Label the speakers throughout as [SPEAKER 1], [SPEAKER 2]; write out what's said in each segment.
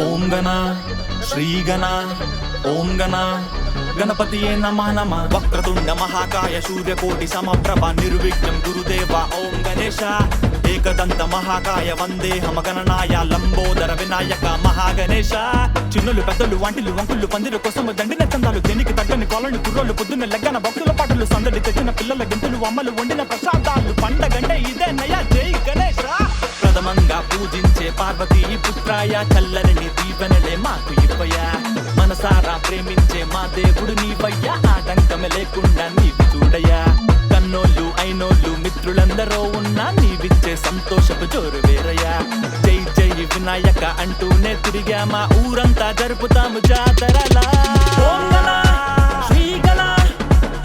[SPEAKER 1] ఓం గణ శ్రీగణ ఓం గణ గణపతియే నమః నమః వక్రతుండ మహాకాయ సూర్యకోటి సమప్రభ నిర్విఘ్నం గురుదేవ ఓం గణేశ ఏకదంత మహాకాయ వందేహమ గణనాయ లంబోదర వినాయక మహాగణేశ చిన్నులు పెద్దలు వంటిలు వంకులు పందిరు కోసము దండిన చందాలు దేనికి తగ్గని కోలను కుర్రోళ్ళు పొద్దున్న లెగ్గన భక్తుల పాటలు సందడి తెచ్చిన పిల్లల గెంతులు అమ్మలు వండిన ప్రసాదాలు పండగంటే ఇదే నయ జై గణేశ ప్రథమంగా పూజించే పార్వతీ పుత్రాయ చల్లని దీవెనలే మాకు ఇవ్వయా మనసారా ప్రేమించే మా దేవుడు నీవయ్యా ఆటంకమే లేకుండా నీవి చూడయ్యా కన్నోళ్ళు అయినోళ్ళు మిత్రులందరూ ఉన్నా నీవిచ్చే సంతోషపు జోరు వేరయ్యా జై జై వినాయక అంటూనే తిరిగా మా ఊరంతా జరుపుతాము జాతరలా ఓం గణ శ్రీగణ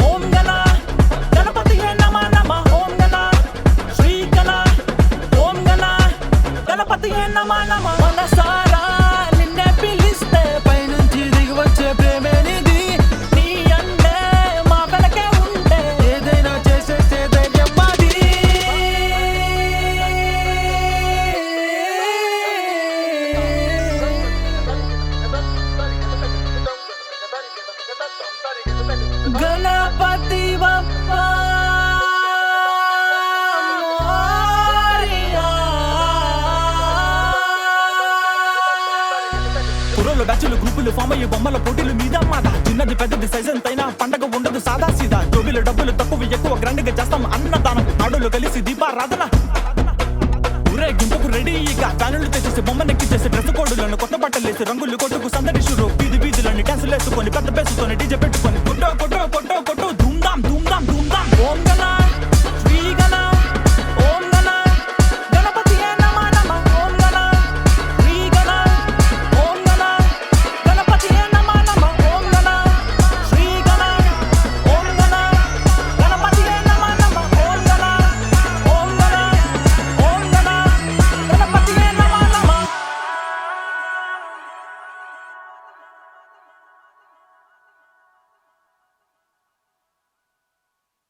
[SPEAKER 1] ఓం గణ గణపతియే నమః నమః ఓం గణ శ్రీగణ ఓం గణ గణపతియే నమః నమః మనసారా నిన్నే పిలిస్తే పైనుంచి దిగి వచ్చే ప్రేమే నిధి నీ అంటే మా వెనకే ఉంటే ఏదైనా చేసేసే ధైర్యం మాది గణపతి బప్పా కుర్రోళ్ళు బ్యాచులు గ్రూపులు ఫామ్ అయ్యే బొమ్మల పోటీలు మీద మాట చిన్నది పెద్దది సైజ్ ఎంతైనా పండగ ఉండదు సాదా సీదా జోబీలు డబ్బులు తక్కువ ఎక్కువ గ్రాండ్ గా చేస్తాం అన్నదానం ఆడోళ్ళు కలిసి దీపారాధన ఊరేగింపుకు రెడీ ఇక ఫ్యానులు తెచ్చేసి బొమ్మనెక్కి చేసి డ్రెస్ కోడులను కొత్త బట్టలు వేసి రంగులు కొట్టుకు సందడి షురు వీధి వీధులని డ్యాన్సులు వేసుకొని పెద్ద బేసుకొని డీజే పెట్టుకొని కొట్టో కొట్టో కొట్టో కొట్టు